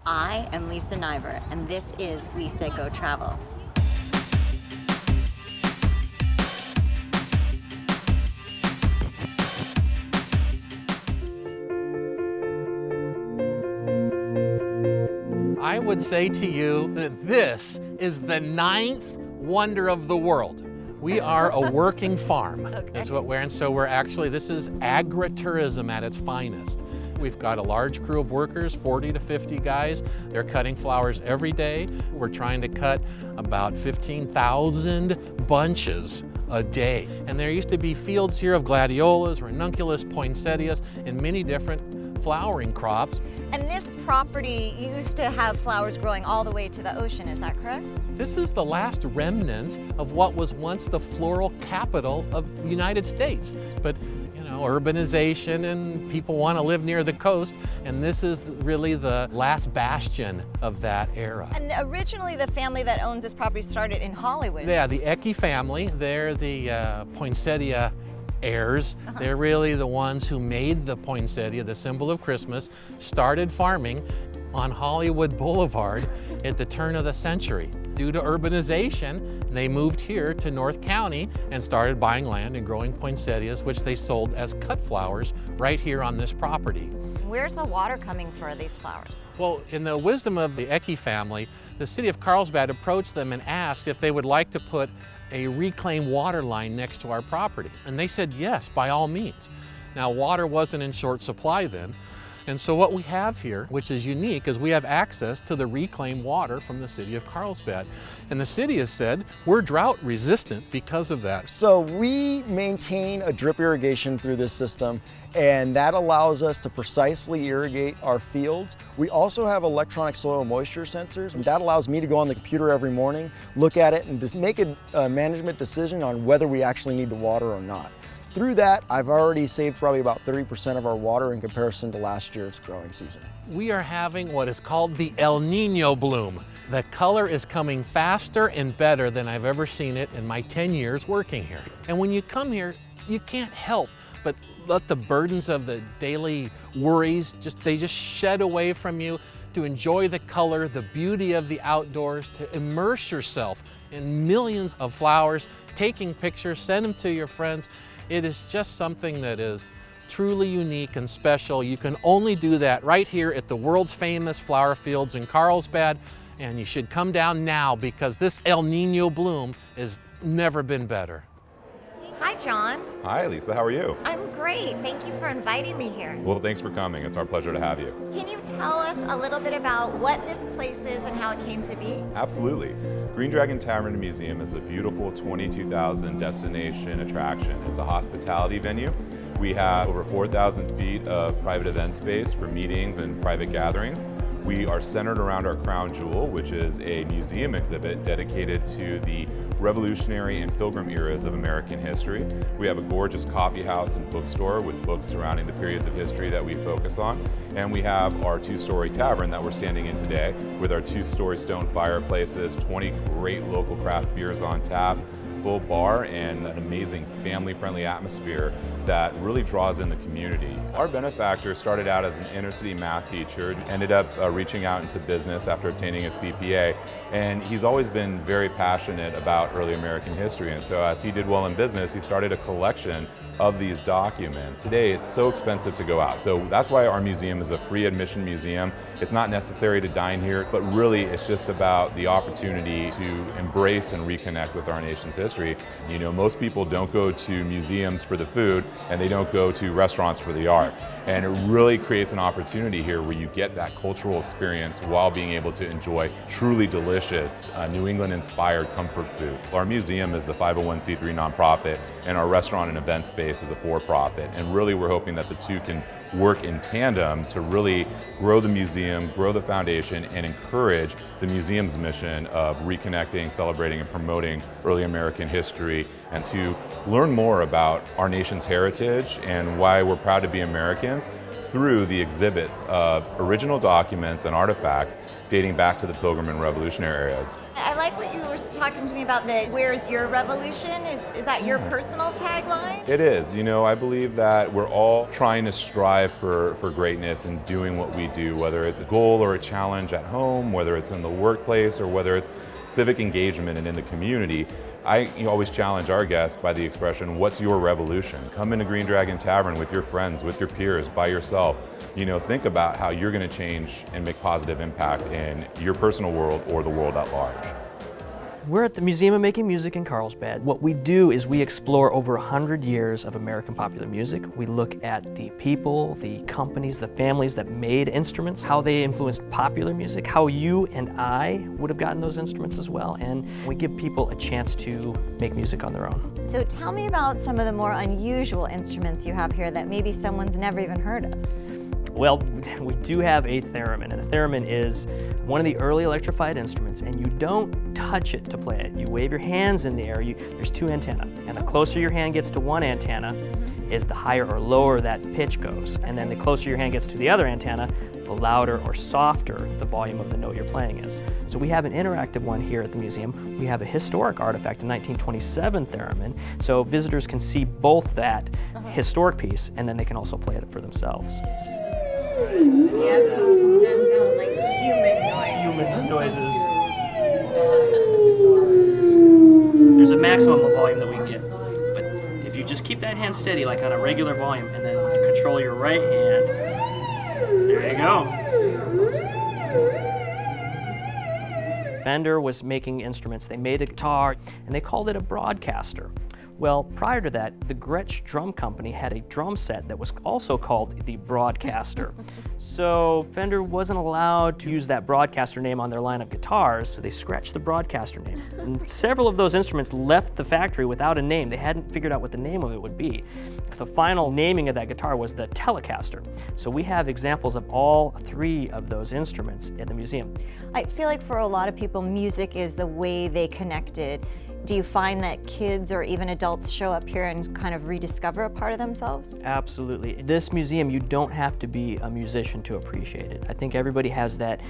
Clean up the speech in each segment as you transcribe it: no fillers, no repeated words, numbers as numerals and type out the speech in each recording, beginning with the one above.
I am Lisa Niver, and this is We Said Go Travel. I would say to you that this is the 9th wonder of the world. We are a working farm, is what we're in. So this is agritourism at its finest. We've got a large crew of workers, 40 to 50 guys. They're cutting flowers every day. We're trying to cut about 15,000 bunches a day. And there used to be fields here of gladiolas, ranunculus, poinsettias, and many different flowering crops. And this property used to have flowers growing all the way to the ocean, is that correct? This is the last remnant of what was once the floral capital of the United States. But urbanization and people want to live near the coast, and this is really the last bastion of that era. And originally the family that owned this property started in Hollywood. Yeah, the Ecke family, they're the poinsettia heirs. They're really the ones who made the poinsettia, the symbol of Christmas, started farming on Hollywood Boulevard at the turn of the century. Due to urbanization, they moved here to North County and started buying land and growing poinsettias, which they sold as cut flowers right here on this property. Where's the water coming for these flowers? Well, in the wisdom of the Ecke family, the city of Carlsbad approached them and asked if they would like to put a reclaimed water line next to our property. And they said yes, by all means. Now, water wasn't in short supply then. And so what we have here, which is unique, is we have access to the reclaimed water from the city of Carlsbad. And the city has said we're drought resistant because of that. So we maintain a drip irrigation through this system, and that allows us to precisely irrigate our fields. We also have electronic soil moisture sensors. That allows me to go on the computer every morning, look at it, and just make a management decision on whether we actually need to water or not. Through that, I've already saved probably about 30% of our water in comparison to last year's growing season. We are having what is called the El Nino bloom. The color is coming faster and better than I've ever seen it in my 10 years working here. And when you come here, you can't help but let the burdens of the daily worries, they just shed away from you, to enjoy the color, the beauty of the outdoors, to immerse yourself in millions of flowers, taking pictures, send them to your friends. It is just something that is truly unique and special. You can only do that right here at the world's famous flower fields in Carlsbad, and you should come down now because this El Nino bloom has never been better. Hi, John. Hi, Lisa. How are you? I'm great. Thank you for inviting me here. Well, thanks for coming. It's our pleasure to have you. Can you tell us a little bit about what this place is and how it came to be? Absolutely. Green Dragon Tavern and Museum is a beautiful 22,000 destination attraction. It's a hospitality venue. We have over 4,000 feet of private event space for meetings and private gatherings. We are centered around our crown jewel, which is a museum exhibit dedicated to the Revolutionary and Pilgrim eras of American history. We have a gorgeous coffee house and bookstore with books surrounding the periods of history that we focus on. And we have our 2-story tavern that we're standing in today with our 2-story stone fireplaces, 20 great local craft beers on tap, full bar, and an amazing family-friendly atmosphere that really draws in the community. Our benefactor started out as an inner city math teacher, ended up reaching out into business after obtaining a CPA, and he's always been very passionate about early American history. And so as he did well in business, he started a collection of these documents. Today, it's so expensive to go out. So that's why our museum is a free admission museum. It's not necessary to dine here, but really it's just about the opportunity to embrace and reconnect with our nation's history. You know, most people don't go to museums for the food, and they don't go to restaurants for the art. And it really creates an opportunity here where you get that cultural experience while being able to enjoy truly delicious New England-inspired comfort food. Our museum is a 501c3 nonprofit, and our restaurant and event space is a for-profit. And really we're hoping that the two can work in tandem to really grow the museum, grow the foundation, and encourage the museum's mission of reconnecting, celebrating, and promoting early American history, and to learn more about our nation's heritage and why we're proud to be Americans through the exhibits of original documents and artifacts dating back to the Pilgrim and Revolutionary eras. I like what you were talking to me about, the "Where's your revolution?" Is that your personal tagline? It is. You know, I believe that we're all trying to strive for greatness and doing what we do, whether it's a goal or a challenge at home, whether it's in the workplace, or whether it's civic engagement and in the community. I always challenge our guests by the expression, what's your revolution? Come into Green Dragon Tavern with your friends, with your peers, by yourself. You know, think about how you're going to change and make positive impact in your personal world or the world at large. We're at the Museum of Making Music in Carlsbad. What we do is we explore over 100 years of American popular music. We look at the people, the companies, the families that made instruments, how they influenced popular music, how you and I would have gotten those instruments as well, and we give people a chance to make music on their own. So tell me about some of the more unusual instruments you have here that maybe someone's never even heard of. Well, we do have a theremin, and a theremin is one of the early electrified instruments, and you don't touch it to play it. You wave your hands in the air. There's two antennae, and the closer your hand gets to one antenna is the higher or lower that pitch goes, and then the closer your hand gets to the other antenna, the louder or softer the volume of the note you're playing is. So we have an interactive one here at the museum. We have a historic artifact, a 1927 theremin, so visitors can see both that historic piece, and then they can also play it for themselves. Yeah, it does sound like human noises. There's a maximum volume that we can get, but if you just keep that hand steady, like on a regular volume, and then you control your right hand, there you go. Fender was making instruments. They made a guitar, and they called it a broadcaster. Well, prior to that, the Gretsch Drum Company had a drum set that was also called the Broadcaster. So Fender wasn't allowed to use that Broadcaster name on their line of guitars, so they scratched the Broadcaster name. And several of those instruments left the factory without a name. They hadn't figured out what the name of it would be. The final naming of that guitar was the Telecaster. So we have examples of all three of those instruments at the museum. I feel like for a lot of people, music is the way they connected. Do you find that kids or even adults show up here and kind of rediscover a part of themselves? Absolutely. This museum, you don't have to be a musician to appreciate it. I think everybody has that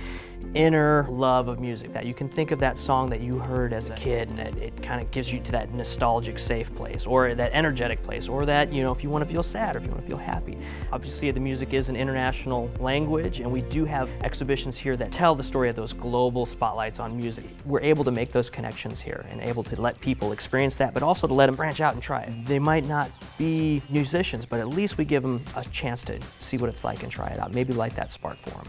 inner love of music, that you can think of that song that you heard as a kid, and it kind of gives you to that nostalgic safe place, or that energetic place, or that, you know, if you want to feel sad or if you want to feel happy. Obviously, the music is an international language, and we do have exhibitions here that tell the story of those global spotlights on music. We're able to make those connections here and able to let people experience that, but also to let them branch out and try it. They might not be musicians, but at least we give them a chance to see what it's like and try it out. Maybe light that spark for them.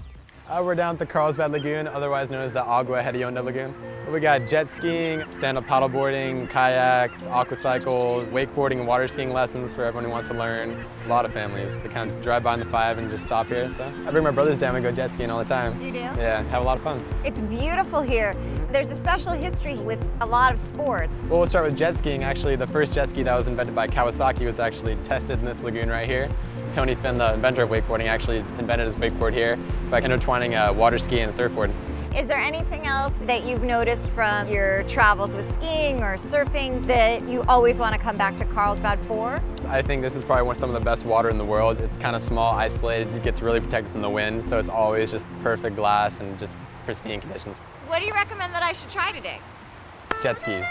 We're down at the Carlsbad Lagoon, otherwise known as the Agua Hedionda Lagoon. We got jet skiing, stand-up paddleboarding, kayaks, aquacycles, wakeboarding and water skiing lessons for everyone who wants to learn. A lot of families. They kind of drive by on the 5 and just stop here. So I bring my brothers down and go jet skiing all the time. You do? Yeah, have a lot of fun. It's beautiful here. There's a special history with a lot of sports. Well, we'll start with jet skiing. Actually, the first jet ski that was invented by Kawasaki was actually tested in this lagoon right here. Tony Finn, the inventor of wakeboarding, actually invented his wakeboard here by intertwining water ski and surfboard. Is there anything else that you've noticed from your travels with skiing or surfing that you always want to come back to Carlsbad for? I think this is probably some of the best water in the world. It's kind of small, isolated, it gets really protected from the wind, so it's always just perfect glass and just pristine conditions. What do you recommend that I should try today? Jet skis.